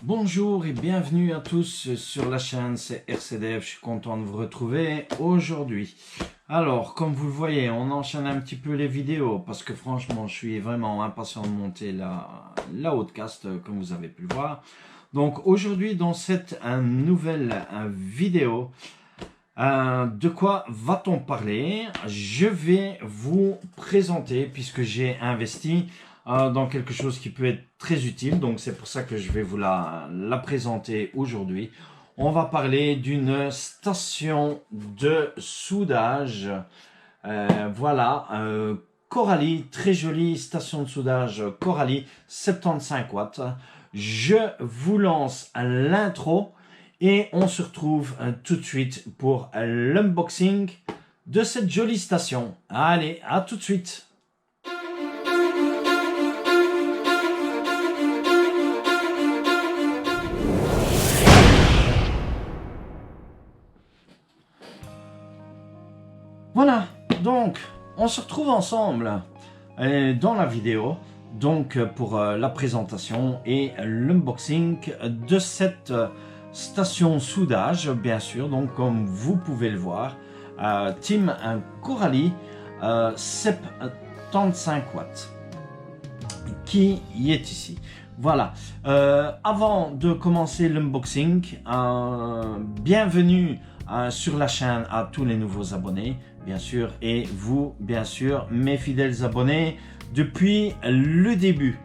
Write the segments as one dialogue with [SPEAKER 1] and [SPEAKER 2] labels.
[SPEAKER 1] Bonjour et bienvenue à tous sur la chaîne, c'est RCDF, je suis content de vous retrouver aujourd'hui. Alors, comme vous le voyez, on enchaîne un petit peu les vidéos parce que franchement, je suis vraiment impatient de monter la Hautecast, comme vous avez pu le voir. Donc aujourd'hui, dans cette nouvelle vidéo, de quoi va-t-on parler? Je vais vous présenter, puisque j'ai investi dans quelque chose qui peut être très utile, donc c'est pour ça que je vais vous la présenter aujourd'hui. On va parler d'une station de soudage, voilà, Coralie, très jolie station de soudage Coralie, 75 watts. Je vous lance l'intro et on se retrouve tout de suite pour l'unboxing de cette jolie station. Allez, à tout de suite. Voilà, donc on se retrouve ensemble dans la vidéo donc pour la présentation et l'unboxing de cette station soudage, bien sûr. Donc comme vous pouvez le voir, Team Coralie 75 watts qui y est ici. Voilà, avant de commencer l'unboxing, bienvenue sur la chaîne à tous les nouveaux abonnés, bien sûr, et vous, bien sûr, mes fidèles abonnés depuis le début.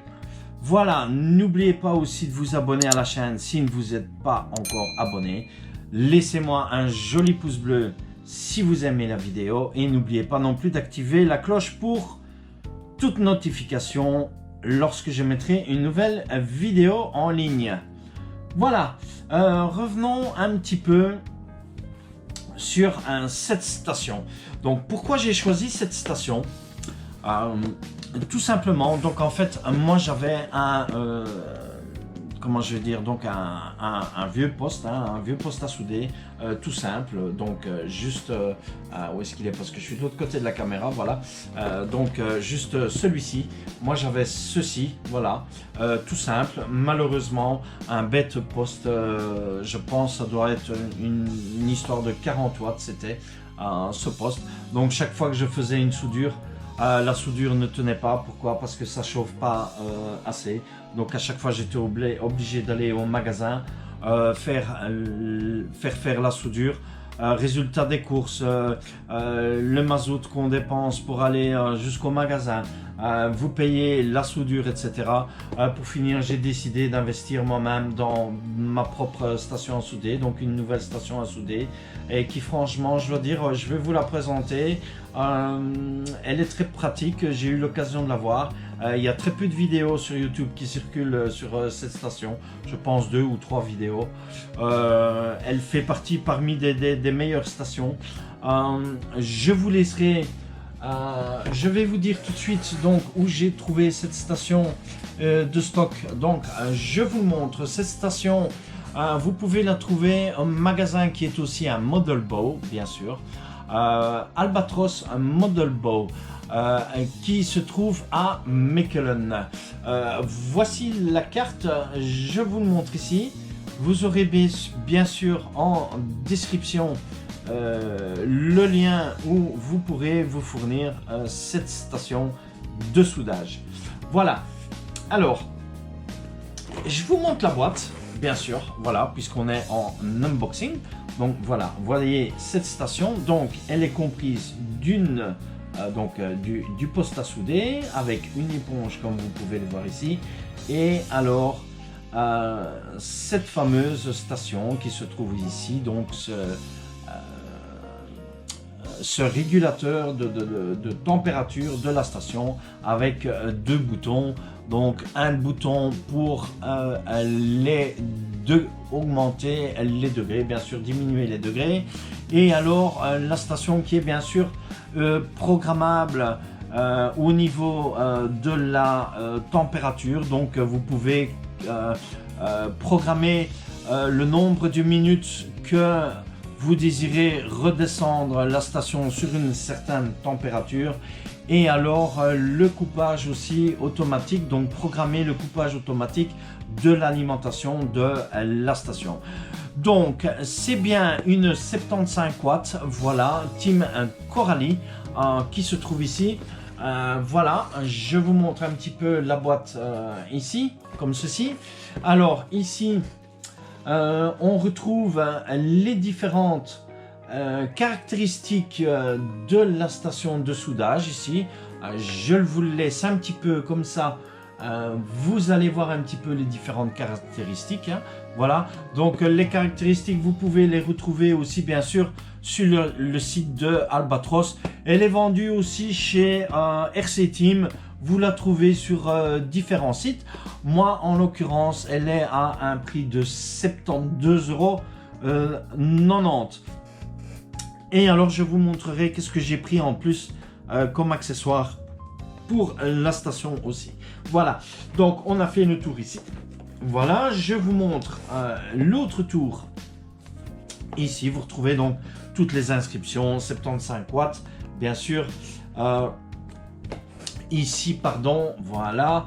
[SPEAKER 1] Voilà, n'oubliez pas aussi de vous abonner à la chaîne si vous n'êtes pas encore abonné. Laissez-moi un joli pouce bleu si vous aimez la vidéo et n'oubliez pas non plus d'activer la cloche pour toute notification lorsque je mettrai une nouvelle vidéo en ligne. Voilà, revenons un petit peu sur cette station. Donc pourquoi j'ai choisi cette station? Tout simplement, donc en fait moi j'avais un comment je vais dire, donc un vieux poste, un vieux poste à souder, tout simple, donc juste où est-ce qu'il est, parce que je suis de l'autre côté de la caméra, voilà, donc juste celui-ci. Moi j'avais ceci, voilà, tout simple. Malheureusement un bête poste, je pense ça doit être une histoire de 40 watts, c'était ce poste. Donc chaque fois que je faisais une soudure, la soudure ne tenait pas. Pourquoi? Parce que ça chauffe pas assez. Donc à chaque fois j'étais obligé d'aller au magasin faire la soudure. Résultat des courses, le mazout qu'on dépense pour aller jusqu'au magasin, vous payez la soudure, etc. Pour finir, j'ai décidé d'investir moi-même dans ma propre station à souder, donc une nouvelle station à souder, et qui franchement, je dois dire, je vais vous la présenter. Elle est très pratique, j'ai eu l'occasion de la voir. Il y a très peu de vidéos sur YouTube qui circulent sur cette station, je pense 2 ou 3 vidéos. Elle fait partie parmi des meilleures stations. Je vous laisserai, je vais vous dire tout de suite donc où j'ai trouvé cette station de stock. Donc je vous montre cette station. Vous pouvez la trouver au magasin qui est aussi un Model Bow, bien sûr. Albatros Model Bow, qui se trouve à Mechelen. Voici la carte, je vous le montre ici. Vous aurez bien sûr en description le lien où vous pourrez vous fournir cette station de soudage. Voilà, alors je vous montre la boîte, bien sûr, voilà, puisqu'on est en unboxing. Donc voilà, vous voyez cette station, donc elle est comprise d'une du poste à souder avec une éponge comme vous pouvez le voir ici, et alors cette fameuse station qui se trouve ici, donc ce régulateur de température de la station avec deux boutons. Donc un bouton pour augmenter les degrés, bien sûr diminuer les degrés, et alors la station qui est bien sûr programmable au niveau de la température. Donc vous pouvez programmer le nombre de minutes que vous désirez redescendre la station sur une certaine température, Et alors le coupage aussi automatique, donc programmer le coupage automatique de l'alimentation de la station. Donc c'est bien une 75 watts, voilà, Team Coralie qui se trouve ici. Voilà, je vous montre un petit peu la boîte ici, comme ceci. Alors ici, on retrouve les différentes caractéristiques de la station de soudage ici. Je vous le laisse un petit peu comme ça. Vous allez voir un petit peu les différentes caractéristiques. Hein. Voilà, donc les caractéristiques, vous pouvez les retrouver aussi bien sûr sur le site de Albatros. Elle est vendue aussi chez RC Team. Vous la trouvez sur différents sites. Moi, en l'occurrence, elle est à un prix de 72,90 €. Et alors, je vous montrerai qu'est-ce que j'ai pris en plus comme accessoire pour la station aussi. Voilà, donc on a fait le tour ici. Voilà, je vous montre l'autre tour. Ici, vous retrouvez donc toutes les inscriptions, 75 watts, bien sûr. Ici, pardon, voilà.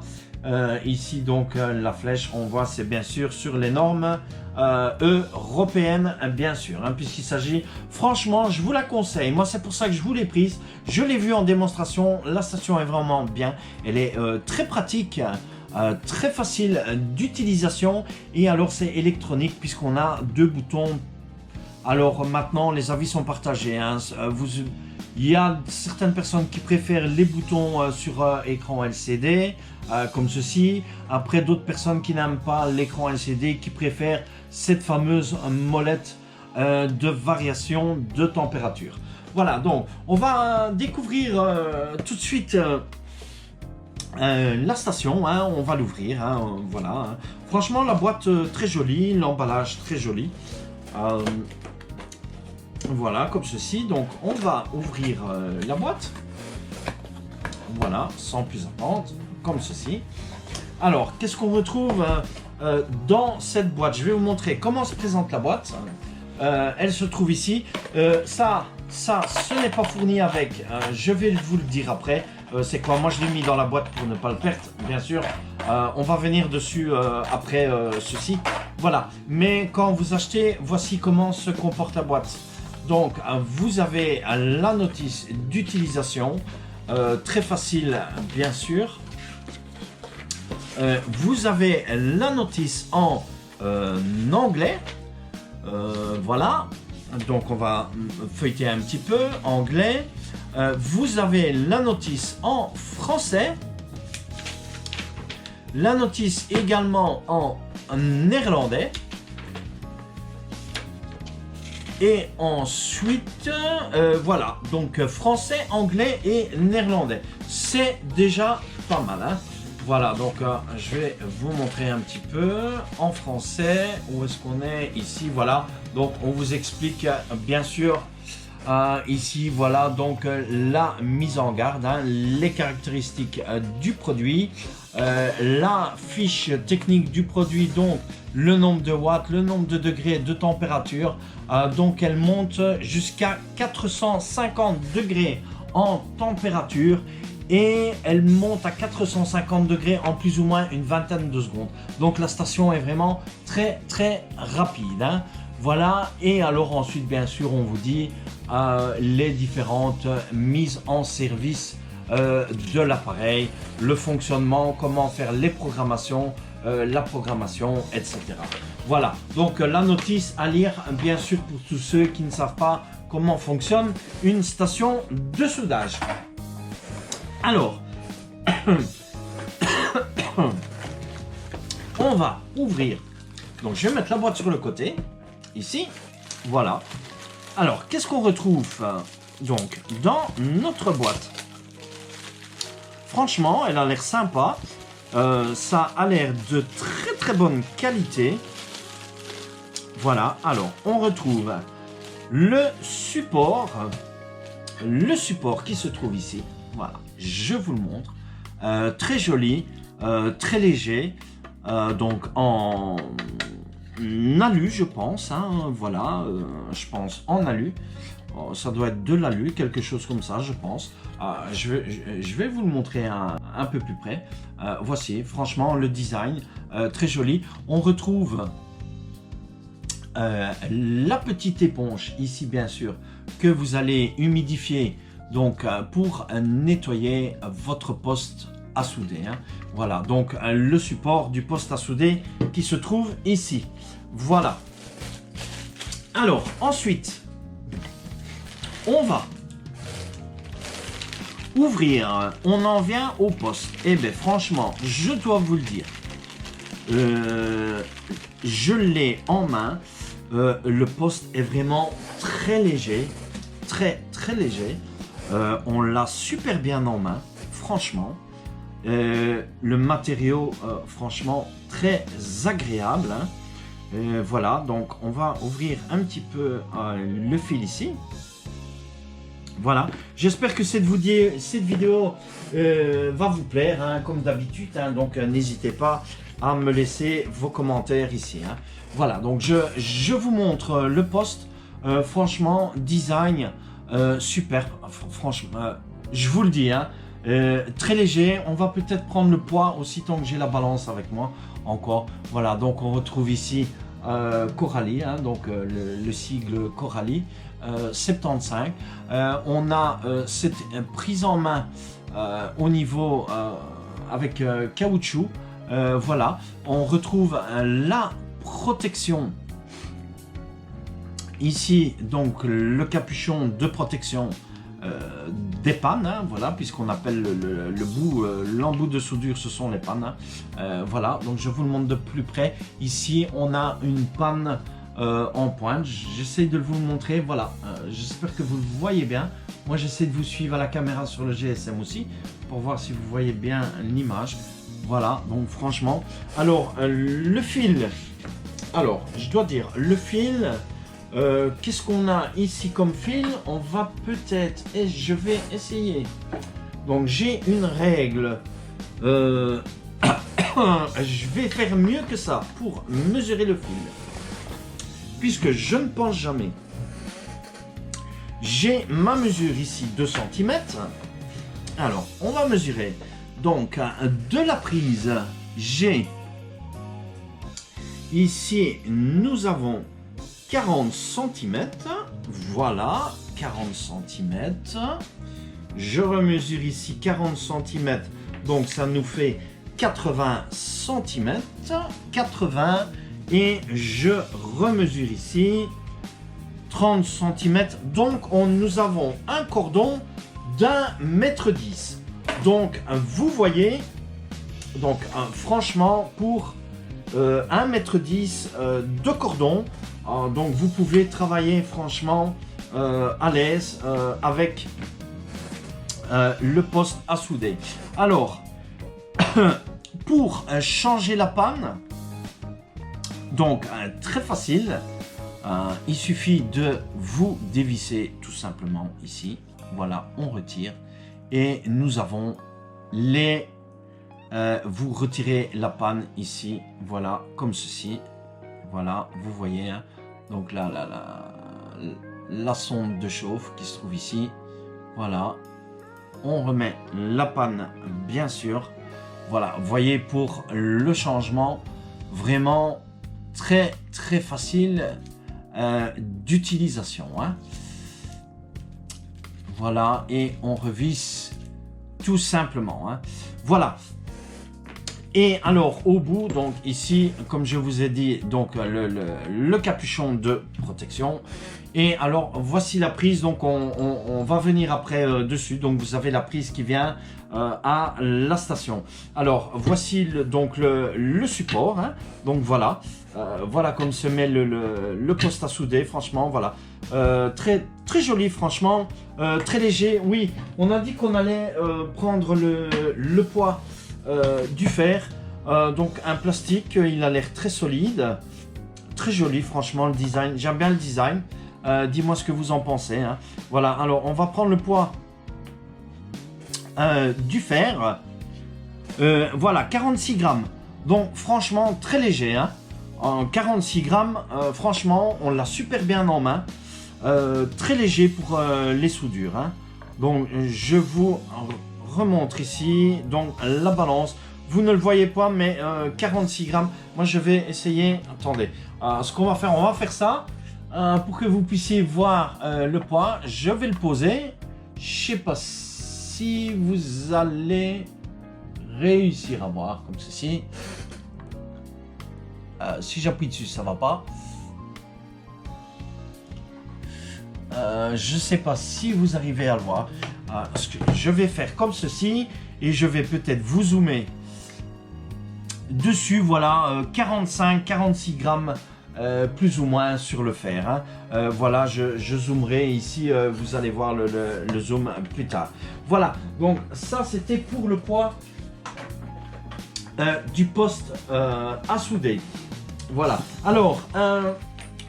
[SPEAKER 1] Ici, donc, la flèche, on voit, c'est bien sûr sur les normes européennes, bien sûr, hein, puisqu'il s'agit, franchement, je vous la conseille. Moi, c'est pour ça que je vous l'ai prise. Je l'ai vue en démonstration. La station est vraiment bien. Elle est très pratique. Très facile d'utilisation et alors c'est électronique puisqu'on a deux boutons. Alors maintenant les avis sont partagés, hein. Il y a certaines personnes qui préfèrent les boutons sur écran LCD comme ceci. Après d'autres personnes qui n'aiment pas l'écran LCD, qui préfèrent cette fameuse molette de variation de température. Voilà, donc on va découvrir tout de suite la station, hein, on va l'ouvrir, hein, voilà. Hein. Franchement, la boîte très jolie, l'emballage très joli. Voilà, comme ceci. Donc, on va ouvrir la boîte. Voilà, sans plus attendre, comme ceci. Alors, qu'est-ce qu'on retrouve dans cette boîte? Je vais vous montrer comment se présente la boîte. Elle se trouve ici. Ça, ce n'est pas fourni avec. Je vais vous le dire après. C'est quoi? Moi, je l'ai mis dans la boîte pour ne pas le perdre, bien sûr. On va venir dessus après ceci. Voilà. Mais quand vous achetez, voici comment se comporte la boîte. Donc, vous avez la notice d'utilisation. Très facile, bien sûr. Vous avez la notice en anglais. Voilà. Donc, on va feuilleter un petit peu. Anglais. Vous avez la notice en français, la notice également en néerlandais et ensuite voilà, donc français, anglais et néerlandais. C'est déjà pas mal, hein. Voilà, donc je vais vous montrer un petit peu en français. Où est-ce qu'on est? Ici, voilà. Donc on vous explique bien sûr ici, voilà, donc la mise en garde, hein, les caractéristiques du produit, la fiche technique du produit, donc le nombre de watts, le nombre de degrés de température, donc elle monte jusqu'à 450 degrés en température et elle monte à 450 degrés en plus ou moins une vingtaine de secondes. Donc la station est vraiment très très rapide, hein. Voilà, et alors ensuite bien sûr on vous dit les différentes mises en service de l'appareil, le fonctionnement, comment faire les programmations, la programmation, etc. Voilà, donc la notice à lire bien sûr pour tous ceux qui ne savent pas comment fonctionne une station de soudage. Alors, on va ouvrir, donc je vais mettre la boîte sur le côté, ici, voilà. Alors, qu'est-ce qu'on retrouve donc dans notre boîte? Franchement, elle a l'air sympa. Ça a l'air de très très bonne qualité. Voilà, alors on retrouve le support qui se trouve ici. Voilà, je vous le montre. Très joli, très léger. Donc en alu, je pense, hein, voilà, je pense en alu. Oh, ça doit être de l'alu, quelque chose comme ça, je pense. Je vais vous le montrer un peu plus près. Voici, franchement, le design, très joli. On retrouve la petite éponge ici, bien sûr, que vous allez humidifier donc, pour nettoyer votre poste à souder. Hein. Voilà, donc le support du poste à souder qui se trouve ici. Voilà. Alors, ensuite, on va ouvrir, on en vient au poste. Et bien franchement, je dois vous le dire, je l'ai en main. Le poste est vraiment très léger, très léger. On l'a super bien en main, franchement. Le matériau, franchement, très agréable. Hein. Voilà, donc on va ouvrir un petit peu le fil ici. Voilà, j'espère que cette vidéo va vous plaire, hein, comme d'habitude. Hein, donc n'hésitez pas à me laisser vos commentaires ici. Hein. Voilà, donc je vous montre le poste. Franchement, design super. Franchement, je vous le dis, hein, très léger. On va peut-être prendre le poids aussitôt que j'ai la balance avec moi encore. Voilà, donc on retrouve ici Coralie, hein, donc le sigle Coralie 75. On a cette prise en main au niveau avec caoutchouc. Voilà, on retrouve la protection ici, donc le capuchon de protection des pannes, hein, voilà, puisqu'on appelle l'embout de soudure, ce sont les pannes. Hein. Voilà, donc je vous le montre de plus près. Ici, on a une panne en pointe. J'essaie de vous le montrer. Voilà, j'espère que vous le voyez bien. Moi, j'essaie de vous suivre à la caméra sur le GSM aussi pour voir si vous voyez bien l'image. Voilà, donc franchement. Alors, le fil. Alors, je dois dire, le fil. Qu'est-ce qu'on a ici comme fil? On va peut-être, et je vais essayer. Donc j'ai une règle. Je vais faire mieux que ça pour mesurer le fil. Puisque je ne pense jamais. J'ai ma mesure ici 2 cm. Alors, on va mesurer. Donc, de la prise, j'ai ici, nous avons 40 cm, voilà, 40 cm. Je remesure ici 40 cm, donc ça nous fait 80 cm, 80, et je remesure ici 30 cm. Donc nous avons un cordon d'1,10 m. Donc vous voyez, donc franchement pour 1,10 m de cordon, donc vous pouvez travailler franchement à l'aise avec le poste à souder. Alors, pour changer la panne, donc très facile, il suffit de vous dévisser tout simplement ici. Voilà, on retire et nous avons les... vous retirez la panne ici, voilà, comme ceci. Voilà, vous voyez, hein, donc là, la sonde de chauffe qui se trouve ici. Voilà, on remet la panne, bien sûr. Voilà, vous voyez, pour le changement, vraiment très facile d'utilisation. Hein. Voilà, et on revisse tout simplement. Hein. Voilà. Et alors au bout, donc ici, comme je vous ai dit, donc le capuchon de protection. Et alors voici la prise, donc on va venir après dessus. Donc vous avez la prise qui vient à la station. Alors voici donc le support. Hein. Donc voilà, voilà comme se met le poste à souder. Franchement, voilà, très joli, franchement, très léger. Oui, on a dit qu'on allait prendre le poids du fer, donc un plastique, il a l'air très solide, très joli, franchement, le design, j'aime bien le design. Dis-moi ce que vous en pensez. Hein. Voilà, alors on va prendre le poids du fer. Voilà, 46 grammes, donc franchement très léger. Hein. En 46 grammes, franchement, on l'a super bien en main. très léger pour les soudures. Hein. Donc je vous remontre ici, donc la balance. Vous ne le voyez pas, mais 46 grammes. Moi, je vais essayer. Attendez. Ce qu'on va faire, on va faire ça pour que vous puissiez voir le poids. Je vais le poser. Je sais pas si vous allez réussir à voir comme ceci. Si j'appuie dessus, ça va pas. Je sais pas si vous arrivez à le voir. Parce que je vais faire comme ceci et je vais peut-être vous zoomer dessus. Voilà, 45-46 grammes plus ou moins sur le fer. Hein. Voilà, je zoomerai ici. Vous allez voir le zoom plus tard. Voilà, donc ça c'était pour le poids du poste à souder. Voilà, alors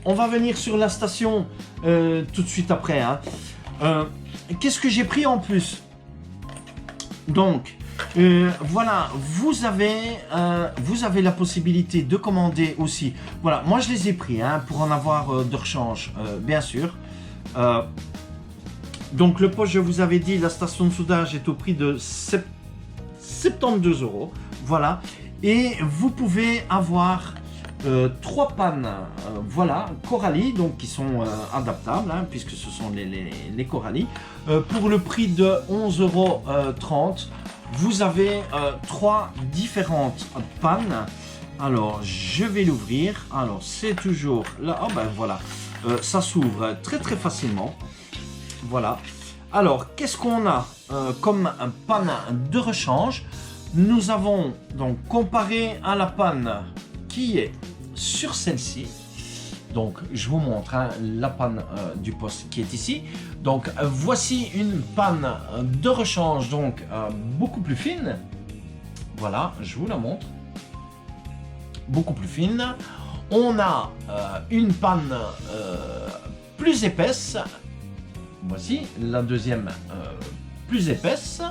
[SPEAKER 1] on va venir sur la station tout de suite après. Hein. Qu'est-ce que j'ai pris en plus? Donc, voilà, vous avez la possibilité de commander aussi. Voilà, moi je les ai pris hein, pour en avoir de rechange, bien sûr. Donc le poste, je vous avais dit, la station de soudage est au prix de 72 €. Voilà, et vous pouvez avoir 3 pannes, voilà, Corally, donc qui sont adaptables, hein, puisque ce sont les Corally. Pour le prix de 11,30 €, vous avez 3 différentes pannes. Alors, je vais l'ouvrir. Alors, c'est toujours là. Oh, ben voilà, ça s'ouvre très très facilement. Voilà. Alors, qu'est-ce qu'on a comme panne de rechange? Nous avons donc comparé à la panne qui est sur celle-ci. Donc je vous montre hein, la panne du poste qui est ici. Donc voici une panne de rechange donc beaucoup plus fine. Voilà, je vous la montre. Beaucoup plus fine. On a une panne plus épaisse. Voici la deuxième plus épaisse.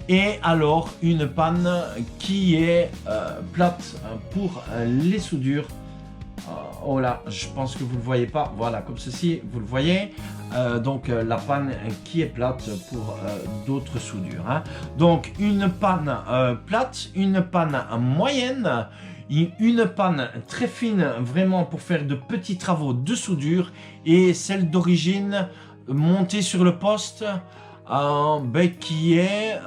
[SPEAKER 1] Et alors une panne qui est plate pour les soudures. Oh là, je pense que vous ne le voyez pas. Voilà, comme ceci, vous le voyez. Donc la panne qui est plate pour d'autres soudures. Hein. Donc une panne plate, une panne moyenne, une panne très fine vraiment pour faire de petits travaux de soudure et celle d'origine montée sur le poste. Qui est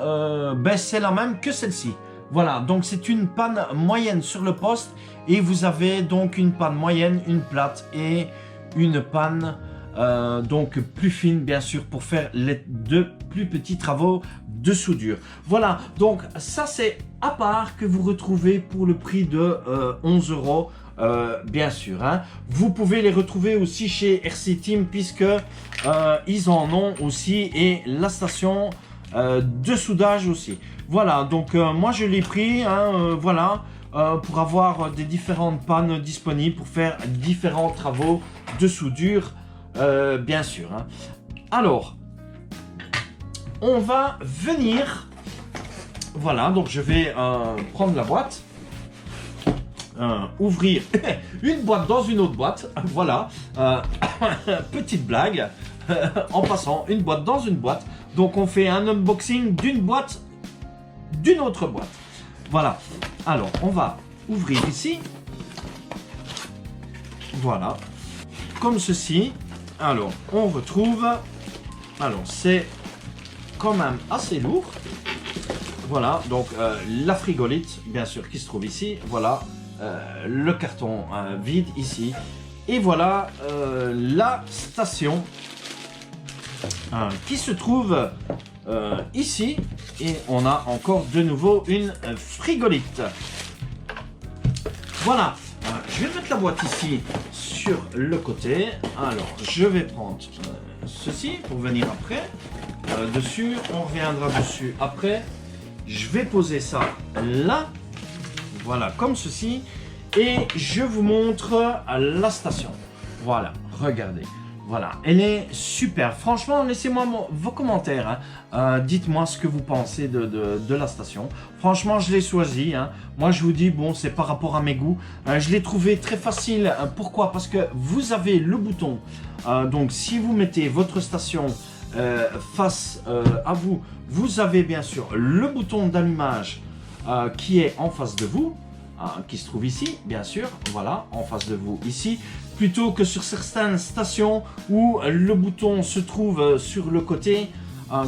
[SPEAKER 1] c'est la même que celle-ci. Voilà, donc c'est une panne moyenne sur le poste et vous avez donc une panne moyenne, une plate et une panne donc plus fine bien sûr pour faire les deux plus petits travaux de soudure. Voilà, donc ça c'est à part que vous retrouvez pour le prix de 11 €. Bien sûr, hein. Vous pouvez les retrouver aussi chez RC Team puisque ils en ont aussi et la station de soudage aussi. Voilà, donc moi je l'ai pris, hein, voilà, pour avoir des différentes pannes disponibles pour faire différents travaux de soudure, bien sûr. Hein. Alors, on va venir, voilà, donc je vais prendre la boîte. Ouvrir une boîte dans une autre boîte, voilà, petite blague, en passant une boîte dans une boîte, donc on fait un unboxing d'une boîte, d'une autre boîte, voilà, alors on va ouvrir ici, voilà, comme ceci, alors on retrouve, alors c'est quand même assez lourd, voilà, donc la frigolite, bien sûr, qui se trouve ici, voilà, le carton vide ici et voilà la station qui se trouve ici et on a encore de nouveau une frigolite. Voilà, je vais mettre la boîte ici sur le côté. Alors je vais prendre ceci pour venir après dessus, on reviendra dessus après. Je vais poser ça là. Voilà, comme ceci. Et je vous montre la station. Voilà, regardez. Voilà, elle est super. Franchement, laissez-moi vos commentaires. Hein. Dites-moi ce que vous pensez de la station. Franchement, je l'ai choisi. Hein. Moi, je vous dis, bon, c'est par rapport à mes goûts. Je l'ai trouvé très facile. Pourquoi? Parce que vous avez le bouton. Donc, si vous mettez votre station face à vous, vous avez bien sûr le bouton d'allumage qui est en face de vous. Qui se trouve ici, bien sûr, voilà, en face de vous ici, plutôt que sur certaines stations où le bouton se trouve sur le côté,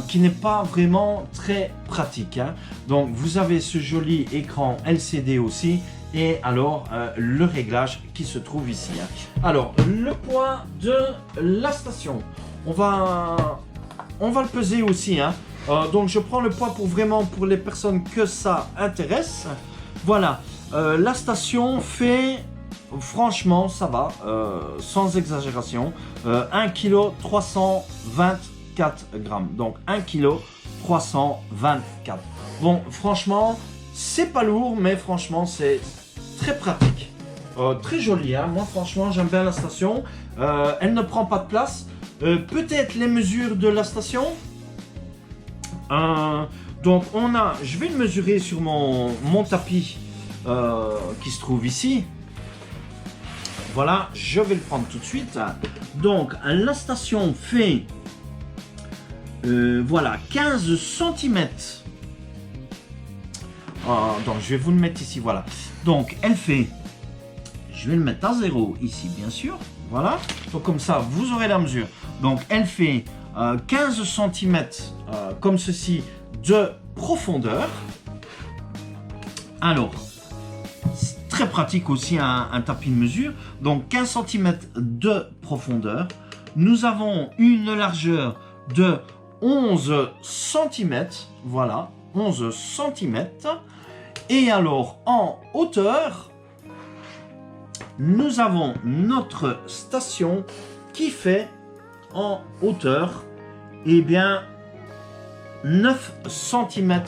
[SPEAKER 1] qui n'est pas vraiment très pratique. Hein. Donc, vous avez ce joli écran LCD aussi, et alors le réglage qui se trouve ici. Hein. Alors, le poids de la station, on va le peser aussi. Hein. Donc, je prends le poids pour les personnes que ça intéresse. Voilà. La station fait, franchement, ça va, sans exagération, 1 kg 324 grammes. Donc 1 kg 324. Bon, franchement, c'est pas lourd, mais franchement, c'est très pratique. Très joli, hein. Moi, franchement, j'aime bien la station. Elle ne prend pas de place. Peut-être les mesures de la station. Donc, je vais le mesurer sur mon tapis. Qui se trouve ici. Voilà, je vais le prendre tout de suite. Donc, la station fait voilà, 15 cm. Donc, je vais vous le mettre ici, voilà. Donc, elle fait, je vais le mettre à 0 ici, bien sûr. Voilà, donc comme ça, vous aurez la mesure. Donc, elle fait 15 cm comme ceci de profondeur. Alors, très pratique aussi un tapis de mesure. Donc 15 cm de profondeur. Nous avons une largeur de 11 cm. Voilà, 11 cm. Et alors en hauteur, nous avons notre station qui fait en hauteur, eh bien, 9 cm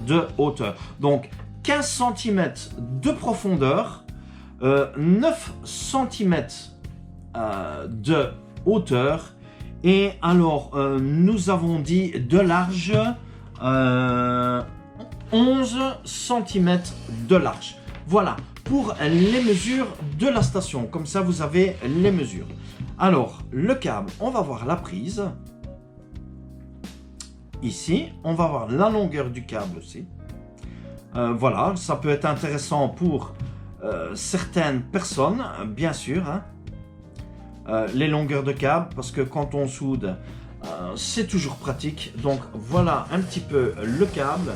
[SPEAKER 1] de hauteur. Donc 15 cm de profondeur, 9 cm de hauteur, et alors nous avons dit de large, 11 cm de large. Voilà pour les mesures de la station, comme ça vous avez les mesures. Alors le câble, on va voir la prise. Ici, on va voir la longueur du câble aussi. Voilà, ça peut être intéressant pour certaines personnes, bien sûr, hein. Les longueurs de câble, parce que quand on soude, c'est toujours pratique. Donc voilà un petit peu le câble.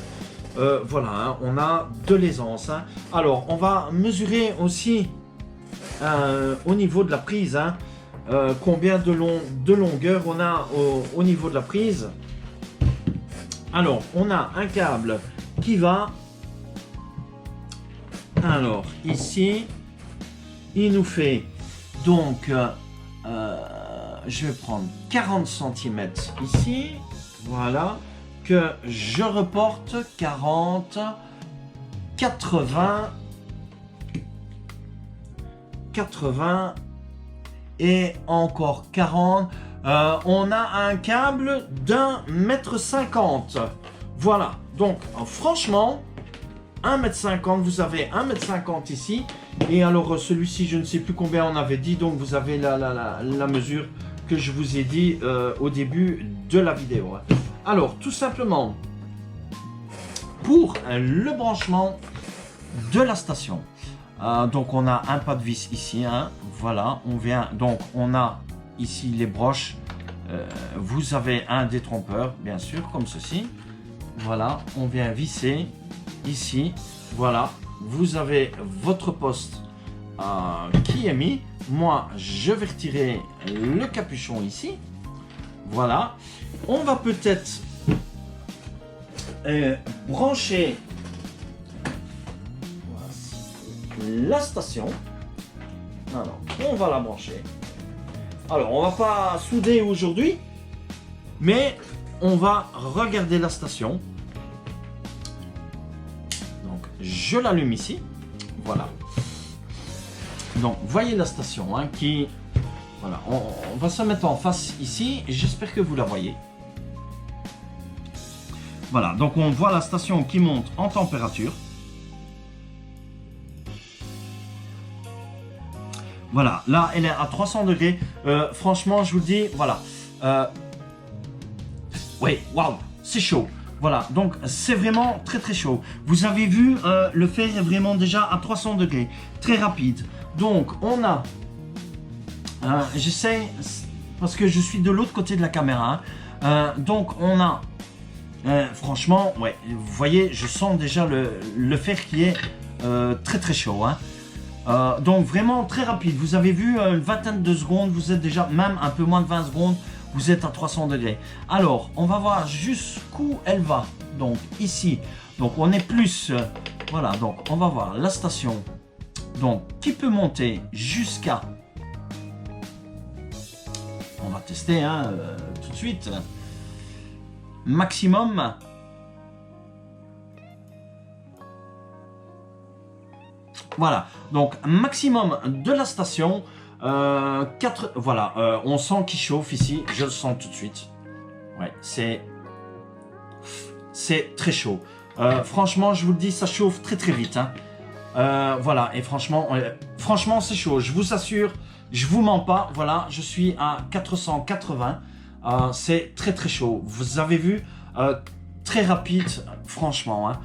[SPEAKER 1] Voilà, hein, on a de l'aisance. Hein. Alors, on va mesurer aussi au niveau de la prise, hein, combien de longueur on a au niveau de la prise. Alors, on a un câble qui va... Alors, ici, il nous fait donc, je vais prendre 40 cm ici, voilà, que je reporte 40, 80, 80 et encore 40. On a un câble d'1,50 m. Voilà, donc franchement, 1,50 m, vous avez 1,50 m ici. Et alors celui-ci, je ne sais plus combien on avait dit, donc vous avez la mesure que je vous ai dit au début de la vidéo. Alors, tout simplement, pour le branchement de la station, donc on a un pas de vis ici, hein, voilà, on vient, donc on a ici les broches, vous avez un détrompeur, bien sûr, comme ceci, voilà, on vient visser ici, voilà, vous avez votre poste qui est mis, moi je vais retirer le capuchon ici, voilà, on va peut-être brancher la station, alors on va la brancher. Alors, on va pas souder aujourd'hui, mais on va regarder la station. Donc, je l'allume ici. Voilà. Donc, voyez la station hein, qui... Voilà, on va se mettre en face ici. J'espère que vous la voyez. Voilà, donc on voit la station qui monte en température. Voilà, là, elle est à 300 degrés. Franchement, je vous le dis, voilà. Oui, waouh, c'est chaud. Voilà, donc c'est vraiment très très chaud. Vous avez vu, le fer est vraiment déjà à 300 degrés. Très rapide. Donc, on a... j'essaie, parce que je suis de l'autre côté de la caméra. Donc, on a... franchement, ouais, vous voyez, je sens déjà le fer qui est très très chaud. Hein. Donc, vraiment très rapide. Vous avez vu, une vingtaine de secondes, vous êtes déjà, même un peu moins de 20 secondes, vous êtes à 300 degrés. Alors, on va voir jusqu'où elle va. Donc, ici. Donc, on est plus... voilà, donc, on va voir la station. Donc, qui peut monter jusqu'à... On va tester hein, tout de suite. Maximum. Voilà, donc maximum de la station. 4, voilà, on sent qu'il chauffe ici, je le sens tout de suite. Ouais, c'est très chaud. Franchement, je vous le dis, ça chauffe très très vite. Hein. Voilà, et franchement, c'est chaud. Je vous assure, je vous mens pas. Voilà, je suis à 480. C'est très très chaud. Vous avez vu, très rapide, franchement. Hein.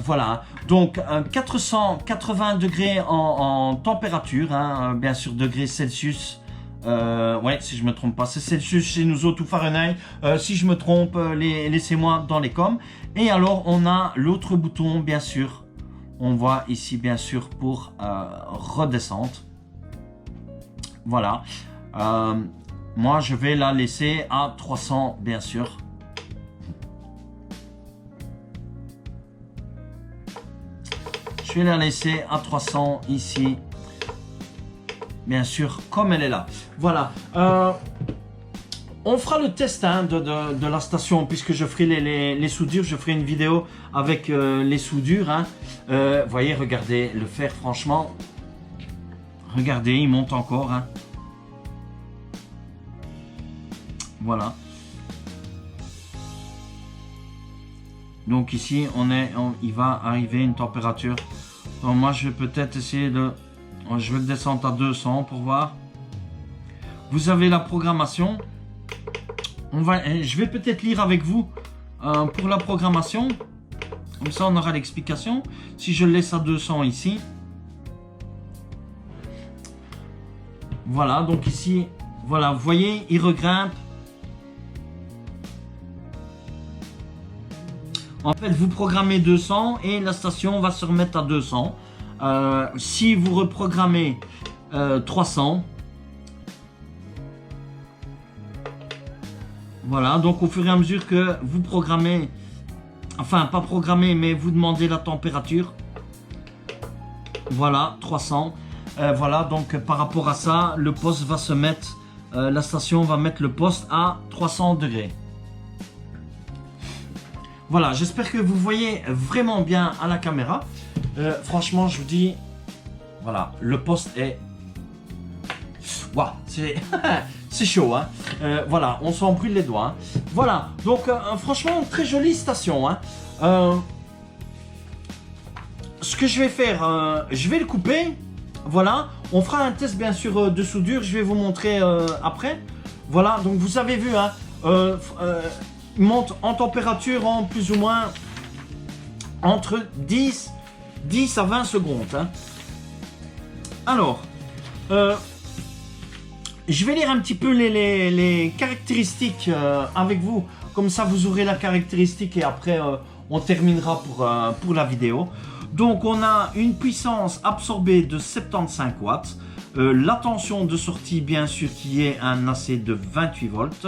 [SPEAKER 1] Voilà, donc 480 degrés en température, hein, bien sûr degrés Celsius, ouais si je me trompe pas, c'est Celsius chez nous autres ou Fahrenheit, si je me trompe, laissez-moi dans les coms. Et alors on a l'autre bouton bien sûr, on voit ici bien sûr pour redescente, voilà, moi je vais la laisser à 300 bien sûr. Je vais la laisser à 300 ici, bien sûr, comme elle est là. Voilà. On fera le test hein, de la station, puisque je ferai les soudures. Je ferai une vidéo avec les soudures. Hein. Voyez, regardez le fer, franchement. Regardez, il monte encore. Hein. Voilà. Donc ici, il va arriver une température. Donc moi, je vais peut-être essayer de... Je vais le descendre à 200 pour voir. Vous avez la programmation. Je vais peut-être lire avec vous pour la programmation. Comme ça, on aura l'explication. Si je le laisse à 200 ici. Voilà, donc ici, voilà, vous voyez, il regrimpe. En fait, vous programmez 200 et la station va se remettre à 200. Si vous reprogrammez 300, voilà, donc au fur et à mesure que vous programmez, enfin pas programmez, mais vous demandez la température, voilà, 300. Voilà, donc par rapport à ça, le poste va se mettre, la station va mettre le poste à 300 degrés. Voilà, j'espère que vous voyez vraiment bien à la caméra. Franchement, je vous dis, voilà, le poste est... Waouh, c'est chaud, hein. Voilà, on s'en brûle les doigts. Hein. Voilà, donc franchement, très jolie station. Hein. Ce que je vais faire, je vais le couper. Voilà, on fera un test bien sûr de soudure. Je vais vous montrer après. Voilà, donc vous avez vu, hein. Monte en température en plus ou moins entre 10 à 20 secondes. Hein. Alors, je vais lire un petit peu les caractéristiques avec vous. Comme ça, vous aurez la caractéristique et après, on terminera pour la vidéo. Donc, on a une puissance absorbée de 75 watts. La tension de sortie, bien sûr, qui est un AC de 28 volts.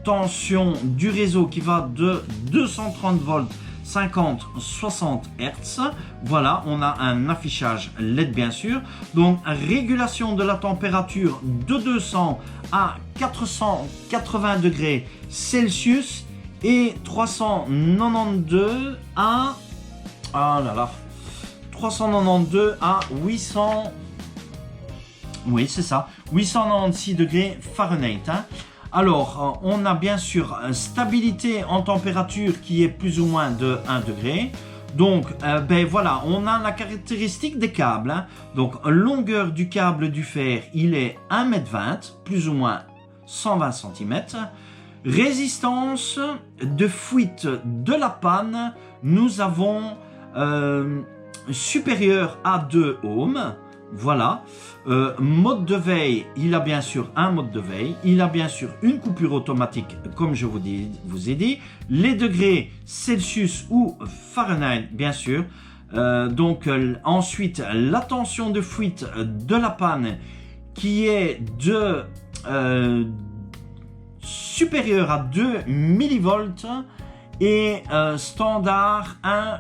[SPEAKER 1] Tension du réseau qui va de 230 volts, 50-60 Hz. Voilà, on a un affichage LED, bien sûr. Donc, régulation de la température de 200 à 480 degrés Celsius et 392 à... Ah là là, 392 à 800... Oui, c'est ça. 896 degrés Fahrenheit. Hein. Alors, on a bien sûr une stabilité en température qui est plus ou moins de 1 degré. Donc, ben voilà, on a la caractéristique des câbles. Hein. Donc, longueur du câble du fer, il est 1,20 m, plus ou moins 120 cm. Résistance de fuite de la panne, nous avons supérieur à 2 ohms. Voilà. Mode de veille, il a bien sûr un mode de veille. Il a bien sûr une coupure automatique, comme je vous ai dit. Les degrés Celsius ou Fahrenheit, bien sûr. Ensuite, la tension de fuite de la panne qui est de supérieur à 2 millivolts et standard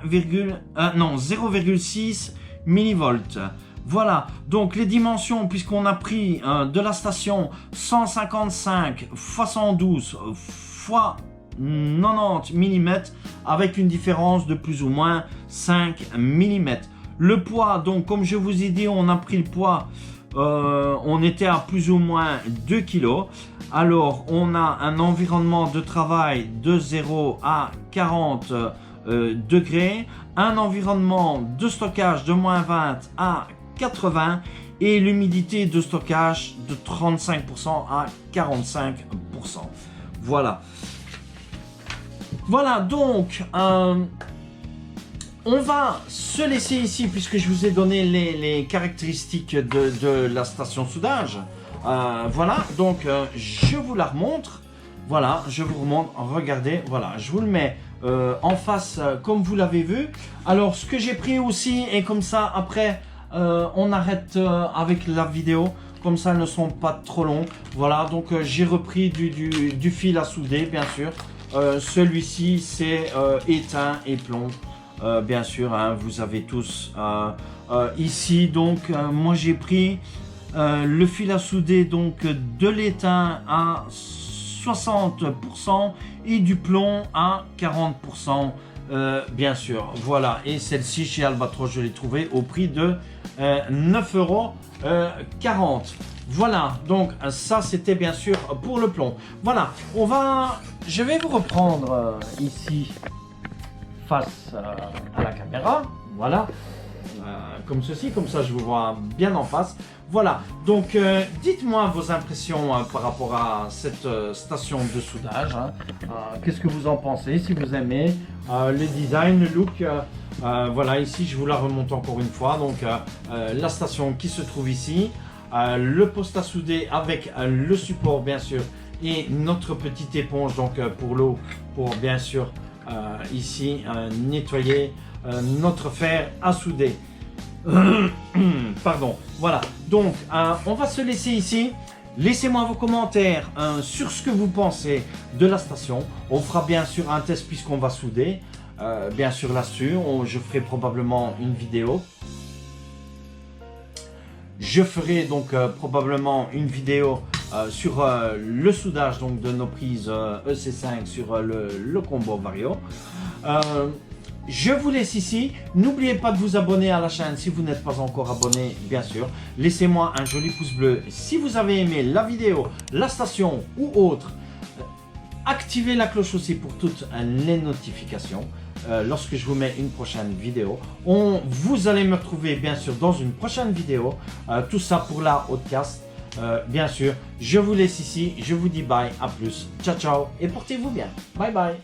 [SPEAKER 1] 0,6 millivolts. Voilà, donc les dimensions, puisqu'on a pris de la station 155 x 112 x 90 mm avec une différence de plus ou moins 5 mm. Le poids, donc comme je vous ai dit, on a pris le poids, on était à plus ou moins 2 kg. Alors, on a un environnement de travail de 0 à 40 degrés, un environnement de stockage de moins 20 à 80 et l'humidité de stockage de 35% à 45%. Voilà. Voilà, donc, on va se laisser ici puisque je vous ai donné les caractéristiques de la station soudage. Voilà, donc je vous la remontre. Voilà, je vous remontre. Regardez, voilà, je vous le mets en face comme vous l'avez vu. Alors, ce que j'ai pris aussi, et comme ça, après, on arrête avec la vidéo. Comme ça, elles ne sont pas trop longues. Voilà, donc j'ai repris du fil à souder, bien sûr. Celui-ci, c'est étain et plomb. Bien sûr, hein, vous avez tous ici. Donc, moi, j'ai pris le fil à souder donc de l'étain à 60% et du plomb à 40%. Bien sûr, voilà. Et celle-ci chez Albatros, je l'ai trouvée au prix de 9,40 €. Voilà, donc ça c'était bien sûr pour le plomb. Voilà, je vais vous reprendre ici face à la caméra. Voilà, comme ceci, comme ça je vous vois bien en face. Voilà, donc dites-moi vos impressions par rapport à cette station de soudage. Hein. Qu'est-ce que vous en pensez, si vous aimez le design, le look. Voilà, ici je vous la remonte encore une fois. Donc la station qui se trouve ici, le poste à souder avec le support bien sûr et notre petite éponge donc pour l'eau, pour bien sûr ici nettoyer notre fer à souder. Pardon, voilà, donc on va se laisser ici. Laissez-moi vos commentaires sur ce que vous pensez de la station. On fera bien sûr un test puisqu'on va souder bien sûr là-dessus. Je ferai probablement une vidéo. Je ferai donc probablement une vidéo sur le soudage donc de nos prises EC5 sur le combo Vario. Je vous laisse ici. N'oubliez pas de vous abonner à la chaîne si vous n'êtes pas encore abonné, bien sûr. Laissez-moi un joli pouce bleu si vous avez aimé la vidéo, la station ou autre. Activez la cloche aussi pour toutes les notifications lorsque je vous mets une prochaine vidéo. Vous allez me retrouver bien sûr dans une prochaine vidéo. Tout ça pour la podcast. Bien sûr, je vous laisse ici. Je vous dis bye, à plus. Ciao, ciao et portez-vous bien. Bye, bye.